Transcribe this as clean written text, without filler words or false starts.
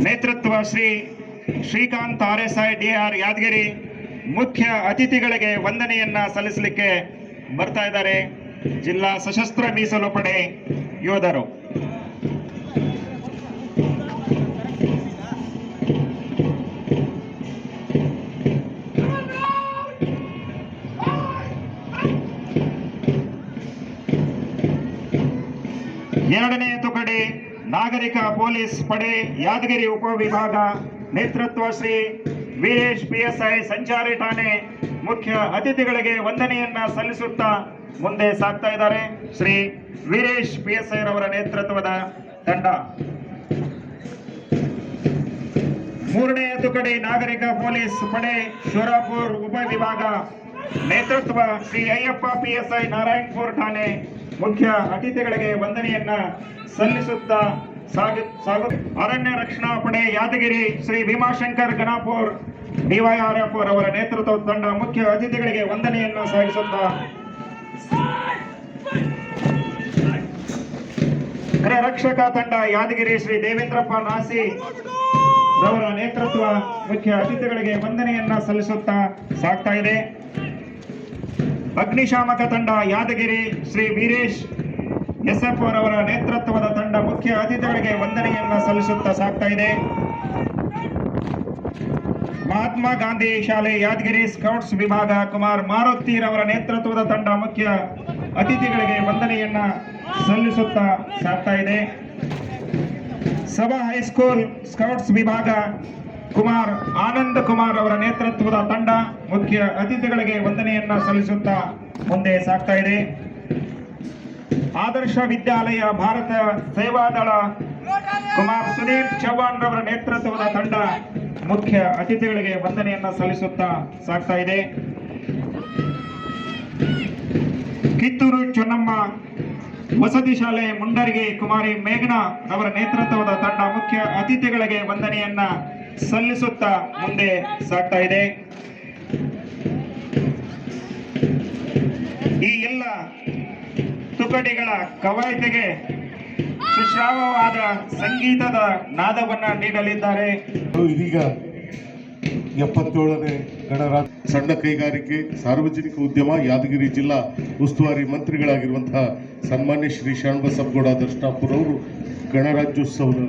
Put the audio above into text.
ನೇತೃತ್ವ Shri Srikanth RSI DR Yadgir ಮುಖ್ಯ ಅತಿಥಿಗಳಿಗೆ ವಂದನೆಯನ್ನ ಸಲ್ಲಿಸಲಿಕ್ಕೆ ಬರ್ತಾ ಇದ್ದಾರೆ ಜಿಲ್ಲಾ ಸಶಸ್ತ್ರ ಮೀಸಲು ಪಡೆ ಯೋಧರು. ಎರಡನೇ ತುಕಡಿ ನಾಗರಿಕ ಪೊಲೀಸ್ ಪಡೆ ಯಾದಗಿರಿ ಉಪವಿಭಾಗ ನೇತೃತ್ವ ಶ್ರೀ ವೀರೇಶ್ PSI ಸಂಚಾರಿ ಠಾಣೆ ಮುಖ್ಯ ಅತಿಥಿಗಳಿಗೆ ವಂದನೆಯನ್ನ ಸಲ್ಲಿಸುತ್ತಾ ಮುಂದೆ ಸಾಗ್ತಾ ಇದ್ದಾರೆ ಶ್ರೀ ವೀರೇಶ್ PSI ರವರ ನೇತೃತ್ವದ ತಂಡ. ಮೂರನೇ ತುಕಡಿ ನಾಗರಿಕ ಪೊಲೀಸ್ ಪಡೆ ಶೋರಾಪುರ್ ಉಪವಿಭಾಗ ನೇತೃತ್ವ ಶ್ರೀ ಅಯ್ಯಪ್ಪ PSI ನಾರಾಯಣಪುರ ಠಾಣೆ ಮುಖ್ಯ ಅತಿಥಿಗಳಿಗೆ ವಂದನೆಯನ್ನ ಸಲ್ಲಿಸುತ್ತಾ ಅರಣ್ಯ ರಕ್ಷಣಾ ಪಡೆ ಯಾದಗಿರಿ ಶ್ರೀ ಭೀಮಾಶಂಕರ್ ಗಣಾಪುರ್ DYRF ಅವರ ನೇತೃತ್ವದ ತಂಡ ಮುಖ್ಯ ಅತಿಥಿಗಳಿಗೆ ವಂದನೆಯನ್ನ ಸಾಗಿಸುತ್ತಾ ಗೃಹ ರಕ್ಷಕ ತಂಡ ಯಾದಗಿರಿ ಶ್ರೀ ದೇವೇಂದ್ರಪ್ಪ ನಾಸಿ ರವರ ನೇತೃತ್ವ ಮುಖ್ಯ ಅತಿಥಿಗಳಿಗೆ ವಂದನೆಯನ್ನ ಸಲ್ಲಿಸುತ್ತಾ ಸಾಗ್ತಾ ಇದೆ. ಅಗ್ನಿಶಾಮಕ ತಂಡ ಯಾದಗಿರಿ ಶ್ರೀ ವೀರೇಶ್ SF ಅವರ ನೇತೃತ್ವದ ತಂಡ ಮುಖ್ಯ ಅತಿಥಿಗಳಿಗೆ ವಂದನೆಯನ್ನ ಸಲ್ಲಿಸುತ್ತಾ ಸಾಗ್ತಾ ಇದೆ. ಮಹಾತ್ಮ ಗಾಂಧಿ ಶಾಲೆ ಯಾದಗಿರಿ ಸ್ಕೌಟ್ಸ್ ವಿಭಾಗ ಕುಮಾರ್ ಮಾರುತಿ ರವರ ನೇತೃತ್ವದ ತಂಡ ಮುಖ್ಯ ಅತಿಥಿಗಳಿಗೆ ವಂದನೆಯನ್ನ ಸಲ್ಲಿಸುತ್ತಾ ಸಾಗ್ತಾ ಇದೆ. ಸಭಾ ಹೈಸ್ಕೂಲ್ ಸ್ಕೌಟ್ಸ್ ವಿಭಾಗ ಕುಮಾರ್ ಆನಂದ್ ಕುಮಾರ್ ಅವರ ನೇತೃತ್ವದ ತಂಡ ಮುಖ್ಯ ಅತಿಥಿಗಳಿಗೆ ವಂದನೆಯನ್ನ ಸಲ್ಲಿಸುತ್ತಾ ಮುಂದೆ ಸಾಗ್ತಾ ಇದೆ. ಆದರ್ಶ ವಿದ್ಯಾಲಯ ಭಾರತ ಸೇವಾದಳ ಕುಮಾರ್ ಸುನೀಲ್ ಚೌಹಾಣ್ ರವರ ನೇತೃತ್ವದ ತಂಡ ಮುಖ್ಯ ಅತಿಥಿಗಳಿಗೆ ವಂದನೆಯನ್ನ ಸಲ್ಲಿಸುತ್ತಾ ಸಾಗ್ತಾ ಇದೆ. ಕಿತ್ತೂರು ಚೆನ್ನಮ್ಮ ವಸತಿ ಶಾಲೆ ಮುಂಡರಗಿ ಕುಮಾರಿ ಮೇಘನಾ ರವರ ನೇತೃತ್ವದ ತಂಡ ಮುಖ್ಯ ಅತಿಥಿಗಳಿಗೆ ವಂದನೆಯನ್ನ ಸಲ್ಲಿಸುತ್ತಾ ಮುಂದೆ ಸಾಗ್ತಾ ಇದೆ. ಈ ಎಲ್ಲ ತುಕಡಿಗಳ ಕವಾಯತಿಗೆ ಸುಶ್ರಾವ್ಯವಾದ ಸಂಗೀತದ ನಾದವನ್ನ ನೀಡಲಿದ್ದಾರೆ. ಇದೀಗ 77ನೇ ಗಣರಾಜ್ಯ ಸಣ್ಣ ಕೈಗಾರಿಕೆ ಸಾರ್ವಜನಿಕ ಉದ್ಯಮ ಯಾದಗಿರಿ ಜಿಲ್ಲಾ ಉಸ್ತುವಾರಿ ಮಂತ್ರಿಗಳಾಗಿರುವಂತಹ ಸನ್ಮಾನ್ಯ ಶ್ರೀ ಶರಣಬಸಪ್ಪಗೌಡ ದರ್ಶನಾಪುರ ಅವರು ಗಣರಾಜ್ಯೋತ್ಸವದ